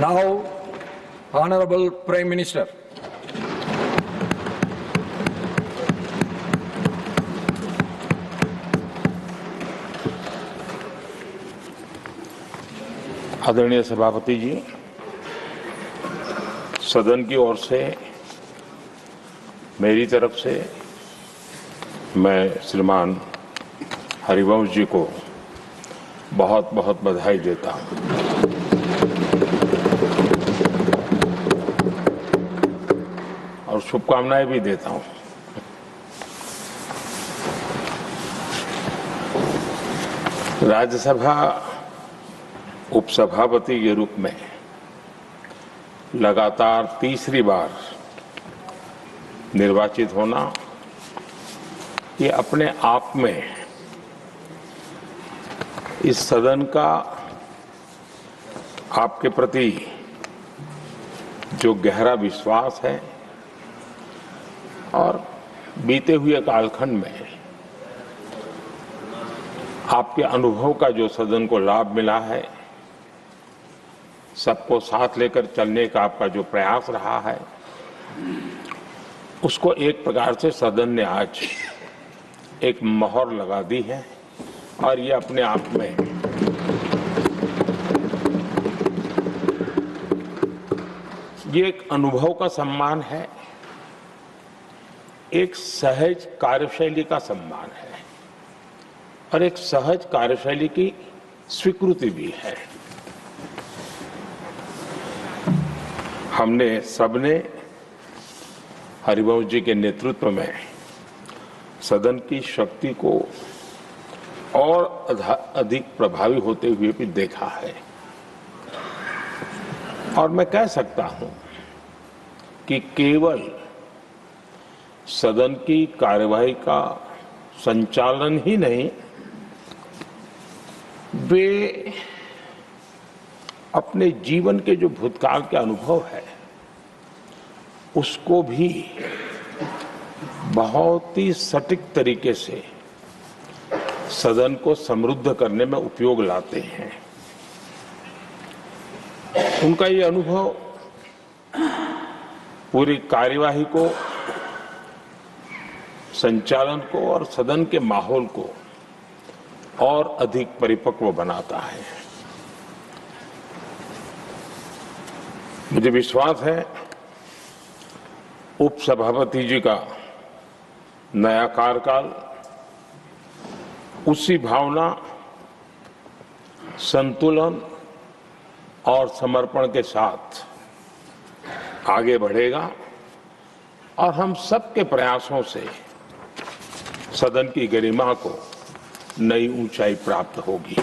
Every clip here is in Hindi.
Now, Honorable Prime Minister. आदरणीय सभापति जी, सदन की ओर से मेरी तरफ से मैं श्रीमान हरिवंश जी को बहुत बहुत बधाई देता हूं। और शुभकामनाएं भी देता हूं। राज्यसभा उपसभापति के रूप में लगातार तीसरी बार निर्वाचित होना, ये अपने आप में इस सदन का आपके प्रति जो गहरा विश्वास है और बीते हुए कालखंड में आपके अनुभव का जो सदन को लाभ मिला है, सबको साथ लेकर चलने का आपका जो प्रयास रहा है, उसको एक प्रकार से सदन ने आज एक मोहर लगा दी है। और ये अपने आप में ये एक अनुभव का सम्मान है, एक सहज कार्यशैली का सम्मान है और एक सहज कार्यशैली की स्वीकृति भी है। हमने सबने हरिवंश जी के नेतृत्व में सदन की शक्ति को और अधिक प्रभावी होते हुए भी देखा है। और मैं कह सकता हूं कि केवल सदन की कार्यवाही का संचालन ही नहीं, वे अपने जीवन के जो भूतकाल के अनुभव है, उसको भी बहुत ही सटीक तरीके से सदन को समृद्ध करने में उपयोग लाते हैं। उनका ये अनुभव पूरी कार्यवाही को, संचालन को और सदन के माहौल को और अधिक परिपक्व बनाता है। मुझे विश्वास है उपसभापति जी का नया कार्यकाल उसी भावना, संतुलन और समर्पण के साथ आगे बढ़ेगा और हम सबके प्रयासों से सदन की गरिमा को नई ऊंचाई प्राप्त होगी।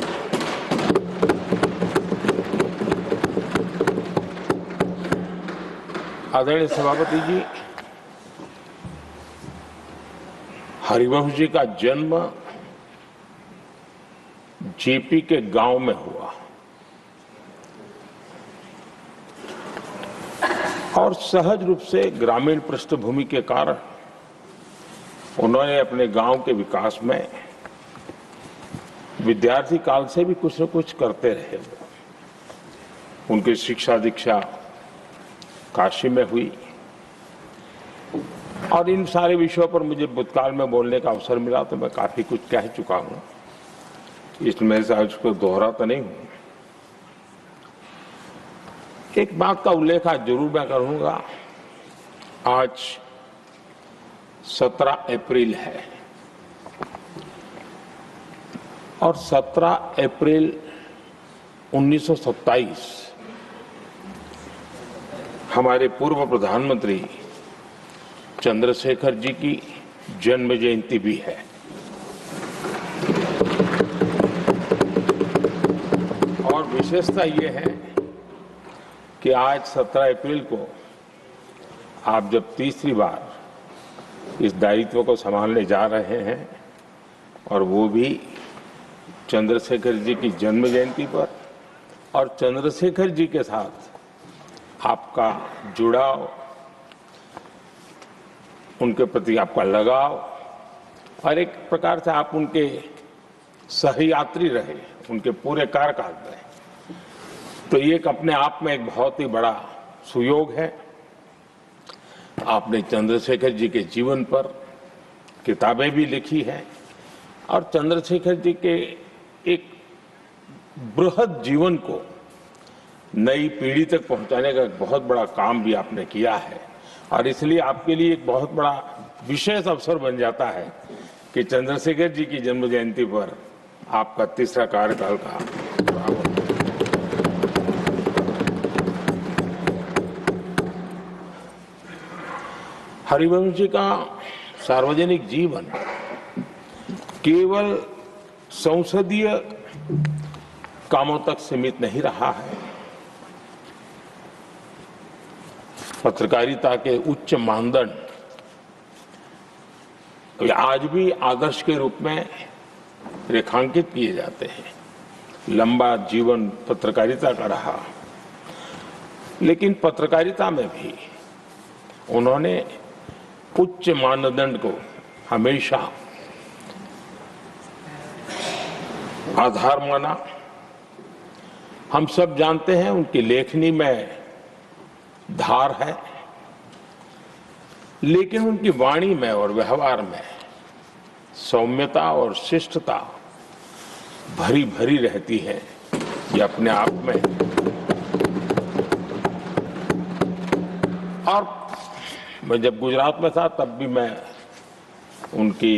आदरणीय सभापति जी, हरिवंश जी का जन्म जेपी के गांव में हुआ और सहज रूप से ग्रामीण पृष्ठभूमि के कारण उन्होंने अपने गांव के विकास में विद्यार्थी काल से भी कुछ न कुछ करते रहे। उनकी शिक्षा दीक्षा काशी में हुई और इन सारे विषयों पर मुझे भूतकाल में बोलने का अवसर मिला तो मैं काफी कुछ कह चुका हूं, इसमें से आज उसको दोहराता नहीं हूं। एक बात का उल्लेख आज जरूर मैं करूंगा। आज 17 अप्रैल है और 17 अप्रैल 1927 हमारे पूर्व प्रधानमंत्री चंद्रशेखर जी की जन्म जयंती भी है। और विशेषता ये है कि आज 17 अप्रैल को आप जब तीसरी बार इस दायित्व को संभालने जा रहे हैं और वो भी चंद्रशेखर जी की जन्म जयंती पर, और चंद्रशेखर जी के साथ आपका जुड़ाव, उनके प्रति आपका लगाव और एक प्रकार से आप उनके सहयात्री रहे उनके पूरे कार्यकाल में, तो ये एक अपने आप में एक बहुत ही बड़ा सुयोग है। आपने चंद्रशेखर जी के जीवन पर किताबें भी लिखी हैं और चंद्रशेखर जी के एक बृहद जीवन को नई पीढ़ी तक पहुंचाने का एक बहुत बड़ा काम भी आपने किया है और इसलिए आपके लिए एक बहुत बड़ा विशेष अवसर बन जाता है कि चंद्रशेखर जी की जन्म जयंती पर आपका तीसरा कार्यकाल का हरिवंश जी का सार्वजनिक जीवन केवल संसदीय कामों तक सीमित नहीं रहा है। पत्रकारिता के उच्च मानदंड आज भी आदर्श के रूप में रेखांकित किए जाते हैं। लंबा जीवन पत्रकारिता का रहा, लेकिन पत्रकारिता में भी उन्होंने उच्च मानदंड को हमेशा आधार माना। हम सब जानते हैं उनकी लेखनी में धार है, लेकिन उनकी वाणी में और व्यवहार में सौम्यता और शिष्टता भरी भरी रहती है। ये अपने आप में और मैं जब गुजरात में था तब भी मैं उनकी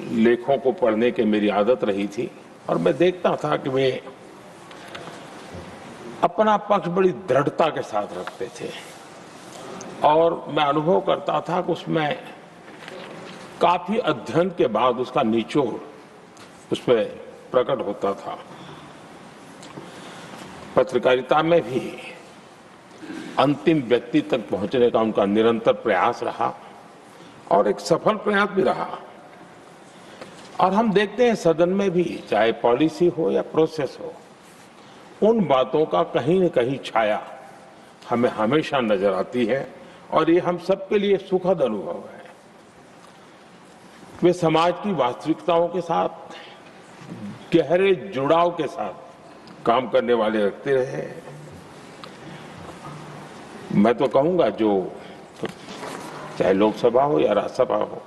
लेखों को पढ़ने की मेरी आदत रही थी और मैं देखता था कि वे अपना पक्ष बड़ी दृढ़ता के साथ रखते थे और मैं अनुभव करता था कि उसमें काफी अध्ययन के बाद उसका निचोड़ उसमें प्रकट होता था। पत्रकारिता में भी अंतिम व्यक्ति तक पहुंचने का उनका निरंतर प्रयास रहा और एक सफल प्रयास भी रहा। और हम देखते हैं सदन में भी, चाहे पॉलिसी हो या प्रोसेस हो, उन बातों का कहीं न कहीं छाया हमें हमेशा नजर आती है और ये हम सबके लिए सुखद अनुभव है। वे समाज की वास्तविकताओं के साथ गहरे जुड़ाव के साथ काम करने वाले रखते रहे। मैं तो कहूंगा जो चाहे लोकसभा हो या राज्यसभा हो,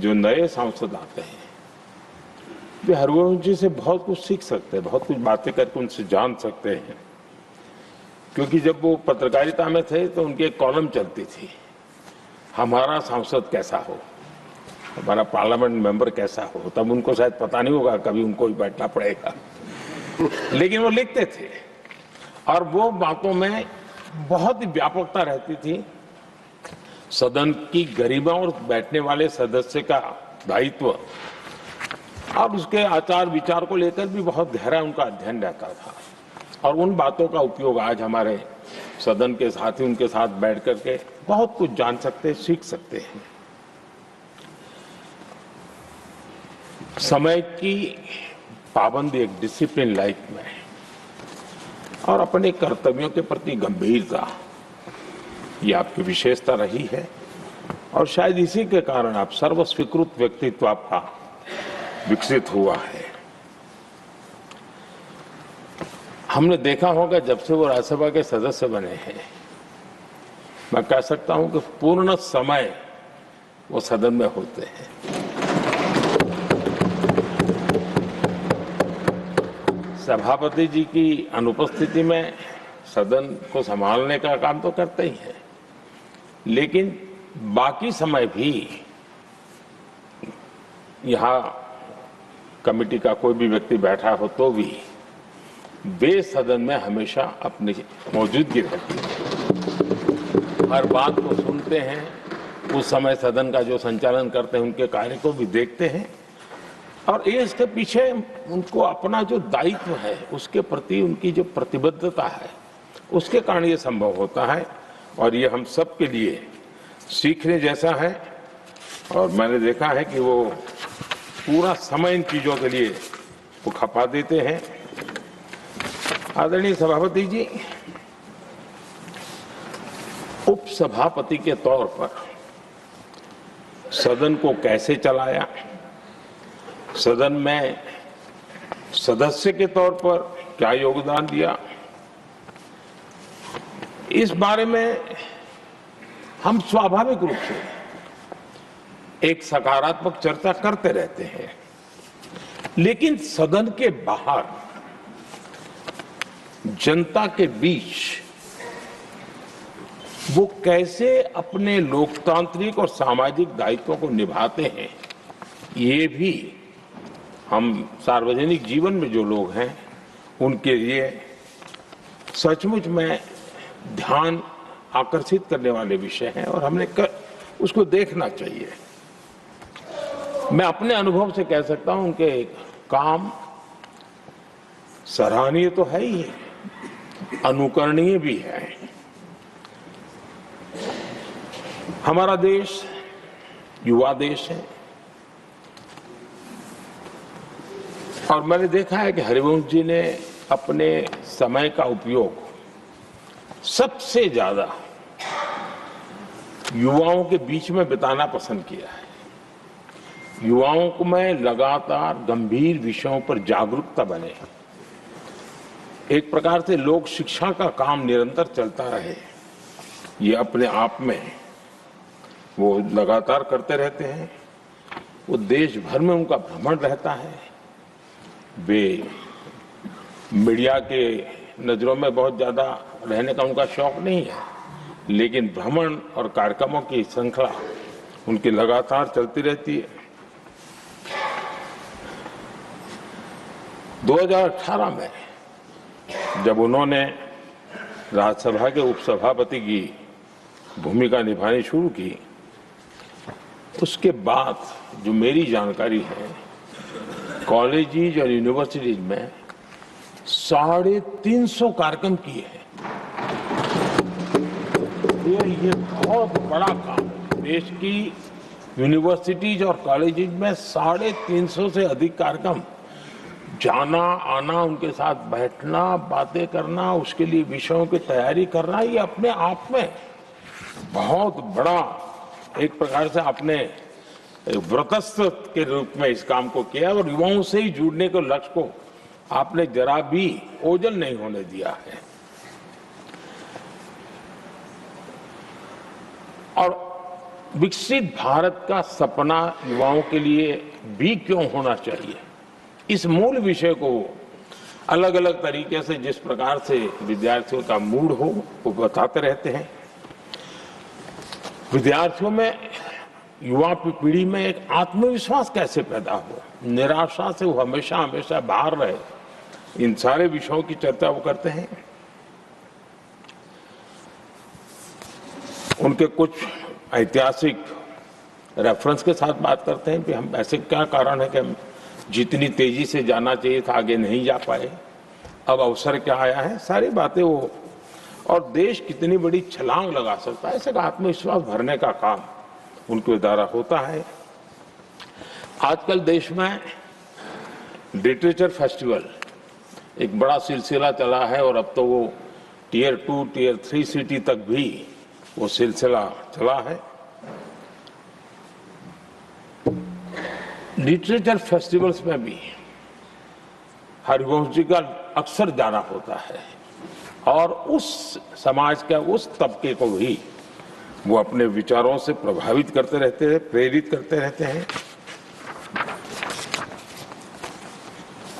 जो नए सांसद आते हैं वे हरिवंश जी से बहुत कुछ सीख सकते हैं, बहुत कुछ बातें करके उनसे जान सकते हैं। क्योंकि जब वो पत्रकारिता में थे तो उनकी एक कॉलम चलती थी, हमारा सांसद कैसा हो, हमारा पार्लियामेंट मेंबर कैसा हो। तब उनको शायद पता नहीं होगा, कभी उनको भी बैठना पड़ेगा, लेकिन वो लिखते थे और वो बातों में बहुत ही व्यापकता रहती थी। सदन की गरिमा और बैठने वाले सदस्य का दायित्व और उसके आचार विचार को लेकर भी बहुत गहरा उनका अध्ययन रहता था और उन बातों का उपयोग आज हमारे सदन के साथी उनके साथ बैठ करके बहुत कुछ जान सकते हैं, सीख सकते हैं। समय की पाबंदी, एक डिसिप्लिन लाइफ में और अपने कर्तव्यों के प्रति गंभीरता, ये आपकी विशेषता रही है और शायद इसी के कारण आप सर्वस्वीकृत व्यक्तित्व आपका विकसित हुआ है। हमने देखा होगा जब से वो राज्यसभा के सदस्य बने हैं, मैं कह सकता हूं कि पूर्ण समय वो सदन में होते हैं। सभापति जी की अनुपस्थिति में सदन को संभालने का काम तो करते ही हैं, लेकिन बाकी समय भी यहाँ कमेटी का कोई भी व्यक्ति बैठा हो तो भी वे सदन में हमेशा अपनी मौजूदगी रहती है। हर बात को सुनते हैं, उस समय सदन का जो संचालन करते हैं उनके कार्य को भी देखते हैं और ये इसके पीछे उनको अपना जो दायित्व है उसके प्रति उनकी जो प्रतिबद्धता है उसके कारण ये संभव होता है और ये हम सब के लिए सीखने जैसा है। और मैंने देखा है कि वो पूरा समय इन चीजों के लिए वो खपा देते हैं। आदरणीय सभापति जी, उपसभापति के तौर पर सदन को कैसे चलाया, सदन में सदस्य के तौर पर क्या योगदान दिया, इस बारे में हम स्वाभाविक रूप से एक सकारात्मक चर्चा करते रहते हैं, लेकिन सदन के बाहर जनता के बीच वो कैसे अपने लोकतांत्रिक और सामाजिक दायित्वों को निभाते हैं, ये भी हम सार्वजनिक जीवन में जो लोग हैं उनके लिए सचमुच में ध्यान आकर्षित करने वाले विषय हैं और हमने उसको देखना चाहिए। मैं अपने अनुभव से कह सकता हूं उनके काम सराहनीय तो है ही, अनुकरणीय भी है। हमारा देश युवा देश है और मैंने देखा है कि हरिवंश जी ने अपने समय का उपयोग सबसे ज्यादा युवाओं के बीच में बिताना पसंद किया है। युवाओं को में लगातार गंभीर विषयों पर जागरूकता बने, एक प्रकार से लोक शिक्षा का काम निरंतर चलता रहे, ये अपने आप में वो लगातार करते रहते हैं। वो देश भर में उनका भ्रमण रहता है। वे मीडिया के नजरों में बहुत ज्यादा रहने का उनका शौक नहीं है, लेकिन भ्रमण और कार्यक्रमों की श्रृंखला उनकी लगातार चलती रहती है। 2018 में जब उन्होंने राज्यसभा के उपसभापति की भूमिका निभानी शुरू की, उसके बाद जो मेरी जानकारी है, कॉलेजेस और यूनिवर्सिटीज में 350 कार्यक्रम किए हैं। ये बहुत बड़ा काम है। देश की यूनिवर्सिटीज और कॉलेजेस में 350 से अधिक कार्यक्रम, जाना आना, उनके साथ बैठना, बातें करना, उसके लिए विषयों की तैयारी करना, ये अपने आप में बहुत बड़ा एक प्रकार से आपने व्रतस्थ के रूप में इस काम को किया और युवाओं से ही जुड़ने के लक्ष्य को आपने जरा भी ओझल नहीं होने दिया है। और विकसित भारत का सपना युवाओं के लिए भी क्यों होना चाहिए, इस मूल विषय को अलग अलग तरीके से जिस प्रकार से विद्यार्थियों का मूड हो वो बताते रहते हैं। विद्यार्थियों में, युवा पीढ़ी में एक आत्मविश्वास कैसे पैदा हो, निराशा से वो हमेशा हमेशा बाहर रहे, इन सारे विषयों की चर्चा वो करते हैं। उनके कुछ ऐतिहासिक रेफरेंस के साथ बात करते हैं कि हम ऐसे क्या कारण है कि हम जितनी तेजी से जाना चाहिए था आगे नहीं जा पाए, अब अवसर क्या आया है, सारी बातें वो, और देश कितनी बड़ी छलांग लगा सकता है, ऐसे का आत्मविश्वास भरने का काम उनके द्वारा होता है। आजकल देश में लिटरेचर फेस्टिवल एक बड़ा सिलसिला चला है और अब तो वो टियर 2, टियर 3 सिटी तक भी वो सिलसिला चला है। लिटरेचर फेस्टिवल्स में भी हरिवंश जी का अक्सर जाना होता है और उस समाज का उस तबके को भी वो अपने विचारों से प्रभावित करते रहते हैं, प्रेरित करते रहते हैं।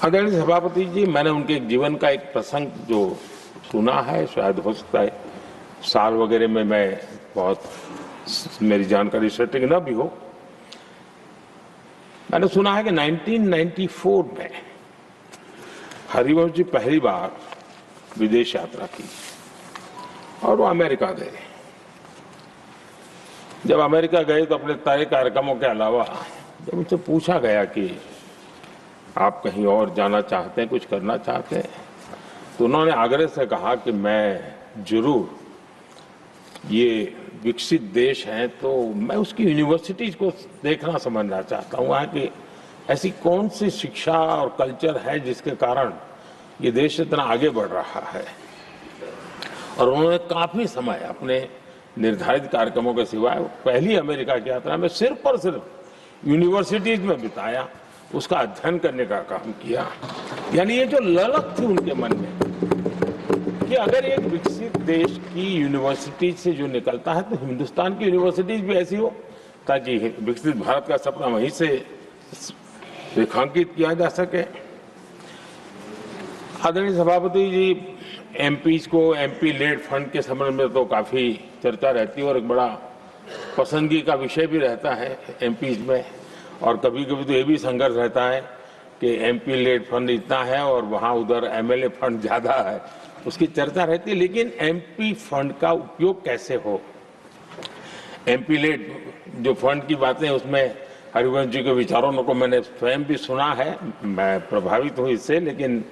आदरणीय सभापति जी, मैंने उनके जीवन का एक प्रसंग जो सुना है, शायद हो सकता है साल वगैरह में मैं बहुत मेरी जानकारी सटीक न भी हो, मैंने सुना है कि 1994 में हरिवंश जी पहली बार विदेश यात्रा की और वो अमेरिका गए। जब अमेरिका गए तो अपने तय कार्यक्रमों के अलावा जब उनसे पूछा गया कि आप कहीं और जाना चाहते हैं, कुछ करना चाहते हैं, तो उन्होंने आग्रह से कहा कि मैं जरूर, ये विकसित देश है तो मैं उसकी यूनिवर्सिटीज को देखना समझना चाहता हूँ, वहाँ की ऐसी कौन सी शिक्षा और कल्चर है जिसके कारण ये देश इतना आगे बढ़ रहा है। और उन्होंने काफी समय अपने निर्धारित कार्यक्रमों के सिवाय पहली अमेरिका की यात्रा में सिर्फ और सिर्फ यूनिवर्सिटीज में बिताया, उसका अध्ययन करने का काम किया। यानी ये जो ललक थी उनके मन में कि अगर एक विकसित देश की यूनिवर्सिटी से जो निकलता है तो हिंदुस्तान की यूनिवर्सिटीज भी ऐसी हो ताकि विकसित भारत का सपना वहीं से रेखांकित किया जा सके। आदरणीय सभापति जी, एमपीज को एमपी लेड फंड के संबंध में तो काफी चर्चा रहती है और एक बड़ा पसंदगी का विषय भी रहता है एमपीज में, और कभी कभी तो ये भी संघर्ष रहता है कि एमपी लेड फंड इतना है और वहां उधर एमएलए फंड ज्यादा है, उसकी चर्चा रहती है। लेकिन एमपी फंड का उपयोग कैसे हो, एमपी लेड जो फंड की बातें, उसमें हरिवंश जी के विचारों को मैंने स्वयं भी सुना है, मैं प्रभावित हूँ इससे, लेकिन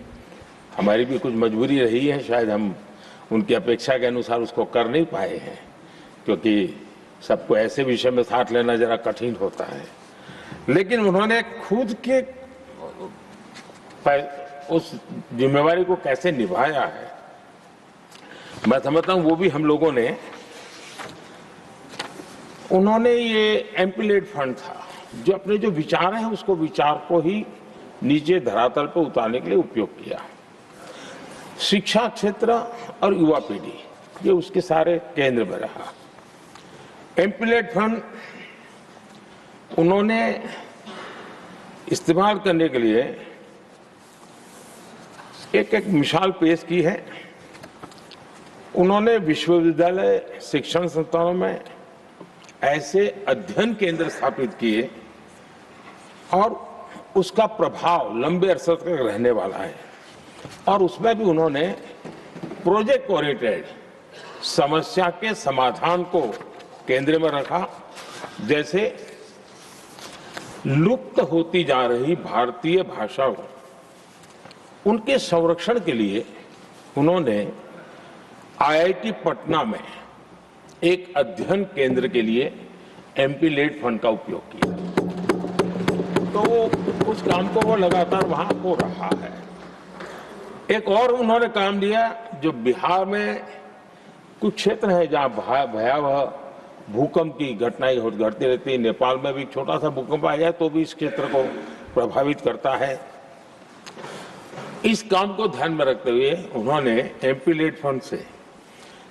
हमारी भी कुछ मजबूरी रही है, शायद हम उनकी अपेक्षा के अनुसार उसको कर नहीं पाए हैं, क्योंकि सबको ऐसे विषय में साथ लेना जरा कठिन होता है। लेकिन उन्होंने खुद के उस जिम्मेवारी को कैसे निभाया है, मैं समझता हूं वो भी हम लोगों ने, उन्होंने ये एमपी लेड फंड था जो अपने जो विचार हैं उसको विचार को ही नीचे धरातल पर उतारने के लिए उपयोग किया। शिक्षा क्षेत्र और युवा पीढ़ी ये उसके सारे केंद्र में रहा। एमपी लेड फंड उन्होंने इस्तेमाल करने के लिए एक एक मिसाल पेश की है। उन्होंने विश्वविद्यालय शिक्षण संस्थानों में ऐसे अध्ययन केंद्र स्थापित किए और उसका प्रभाव लंबे अरसे तक रहने वाला है, और उसमें भी उन्होंने प्रोजेक्ट ओरिएंटेड समस्या के समाधान को केंद्र में रखा। जैसे लुप्त होती जा रही भारतीय भाषाओं, उनके संरक्षण के लिए उन्होंने आईआईटी पटना में एक अध्ययन केंद्र के लिए एमपी लेड फंड का उपयोग किया। तो उस काम को वो लगातार वहां हो रहा है। एक और उन्होंने काम दिया, जो बिहार में कुछ क्षेत्र है जहां भयावह भूकंप की घटनाएं घटती रहती है। नेपाल में भी छोटा सा भूकंप आ जाए तो भी इस क्षेत्र को प्रभावित करता है। इस काम को ध्यान में रखते हुए उन्होंने एमपी लेड फंड से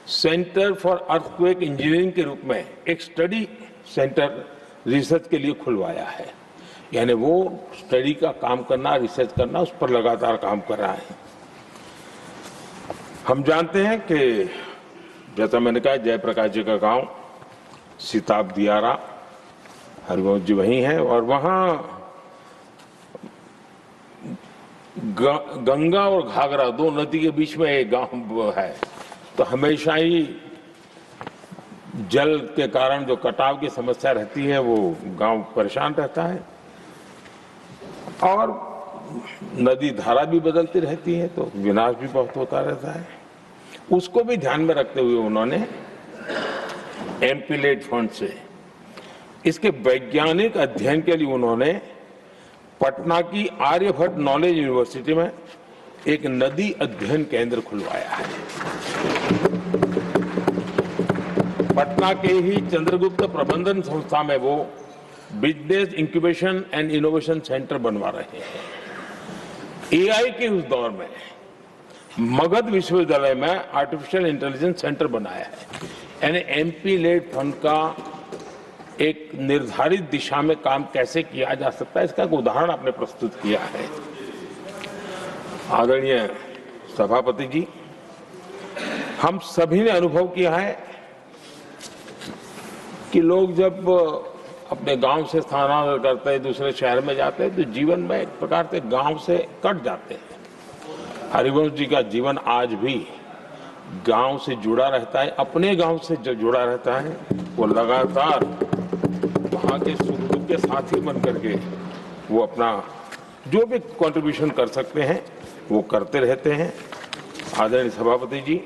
सेंटर फॉर अर्थक्वेक इंजीनियरिंग के रूप में एक स्टडी सेंटर रिसर्च के लिए खुलवाया है। यानी वो स्टडी का काम करना, रिसर्च करना, उस पर लगातार काम कर रहा है। हम जानते हैं कि जैसा मैंने कहा, जयप्रकाश जी का गांव सिताब दियारा, हरिवंश जी वही हैं, और वहां गंगा और घाघरा दो नदी के बीच में एक गांव है। तो हमेशा ही जल के कारण जो कटाव की समस्या रहती है वो गांव परेशान रहता है, और नदी धारा भी बदलती रहती है तो विनाश भी बहुत होता रहता है। उसको भी ध्यान में रखते हुए उन्होंने एमपी लेड फंड से इसके वैज्ञानिक अध्ययन के लिए उन्होंने पटना की आर्यभट्ट नॉलेज यूनिवर्सिटी में एक नदी अध्ययन केंद्र खुलवाया है। पटना के ही चंद्रगुप्त प्रबंधन संस्था में वो business incubation and innovation centre बनवा रहे हैं। एआई के उस दौर में मगध विश्वविद्यालय में आर्टिफिशियल इंटेलिजेंस सेंटर बनाया है। यानी एमपी लेड फंड का एक निर्धारित दिशा में काम कैसे किया जा सकता है, इसका एक उदाहरण आपने प्रस्तुत किया है। आदरणीय सभापति जी, हम सभी ने अनुभव किया है कि लोग जब अपने गांव से स्थानांतरण करते हैं, दूसरे शहर में जाते हैं, तो जीवन में एक प्रकार से गांव से कट जाते हैं। हरिवंश जी का जीवन आज भी गांव से जुड़ा रहता है, अपने गांव से जो जुड़ा रहता है। वो लगातार वहां के सुख दुख के साथी बन करके वो अपना जो भी कंट्रीब्यूशन कर सकते हैं वो करते रहते हैं। आदरणीय सभापति जी,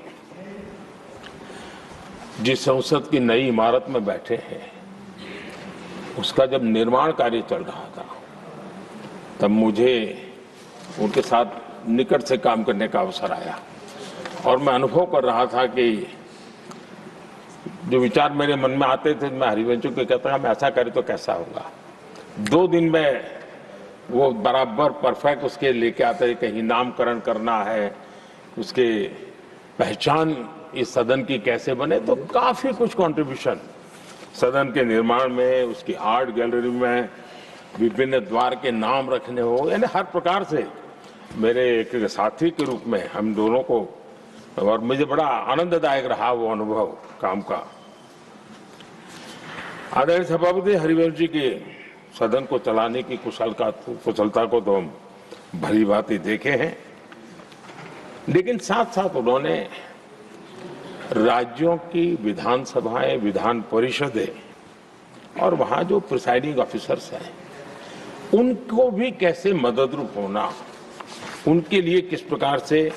जिस संसद की नई इमारत में बैठे हैं, उसका जब निर्माण कार्य चल रहा था तब मुझे उनके साथ निकट से काम करने का अवसर आया, और मैं अनुभव कर रहा था कि जो विचार मेरे मन में आते थे, मैं हरिवंश को कहता था मैं ऐसा करें तो कैसा होगा। 2 दिन में वो बराबर परफेक्ट उसके लेके आते हैं। कहीं नामकरण करना है, उसके पहचान इस सदन की कैसे बने, तो काफी कुछ कंट्रीब्यूशन सदन के निर्माण में, उसकी आर्ट गैलरी में, विभिन्न द्वार के नाम रखने हो, यानी हर प्रकार से मेरे एक साथी के रूप में हम दोनों को, और मुझे बड़ा आनंददायक रहा वो अनुभव काम का। आदरणीय सभापति हरिवंश जी के सदन को चलाने की कुशलता को तो हम भली भांति देखे हैं, लेकिन साथ साथ उन्होंने राज्यों की विधानसभाएं, विधान परिषदें और वहां जो प्रिसाइडिंग ऑफिसर्स हैं उनको भी कैसे मददरूप होना, उनके लिए किस प्रकार से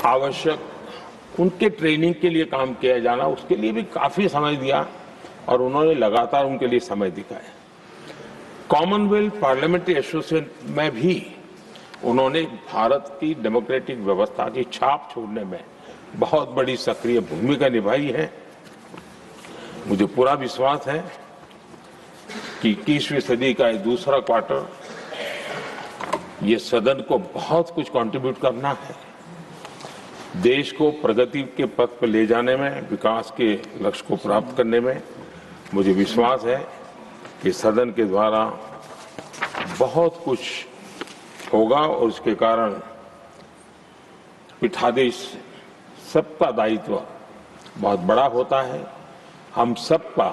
आवश्यक उनके ट्रेनिंग के लिए काम किया जाना, उसके लिए भी काफी समय दिया और उन्होंने लगातार उनके लिए समय दिखाया। कॉमनवेल्थ पार्लियामेंट्री एसोसिएशन में भी उन्होंने भारत की डेमोक्रेटिक व्यवस्था की छाप छोड़ने में बहुत बड़ी सक्रिय भूमिका निभाई है। मुझे पूरा विश्वास है कि 21वीं सदी का ये दूसरा क्वार्टर ये सदन को बहुत कुछ कंट्रीब्यूट करना है, देश को प्रगति के पथ पर ले जाने में, विकास के लक्ष्य को प्राप्त करने में। मुझे विश्वास है कि सदन के द्वारा बहुत कुछ होगा और उसके कारण पीठाधीश सबका दायित्व बहुत बड़ा होता है। हम सबका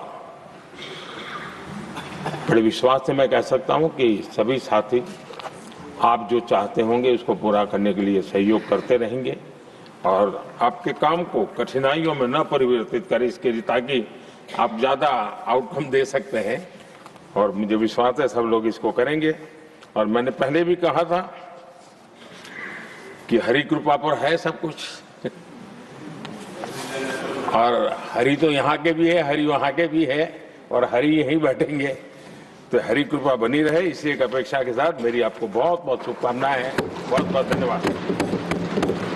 बड़े विश्वास से मैं कह सकता हूं कि सभी साथी आप जो चाहते होंगे उसको पूरा करने के लिए सहयोग करते रहेंगे और आपके काम को कठिनाइयों में न परिवर्तित करें, इसके लिए ताकि आप ज्यादा आउटकम दे सकते हैं। और मुझे विश्वास है सब लोग इसको करेंगे। और मैंने पहले भी कहा था कि हरि कृपा पर है सब कुछ और हरि तो यहाँ के भी है, हरि वहाँ के भी है और हरि यहीं बैठेंगे, तो हरि कृपा बनी रहे, इसी एक अपेक्षा के साथ मेरी आपको बहुत बहुत शुभकामनाएं हैं। बहुत बहुत धन्यवाद।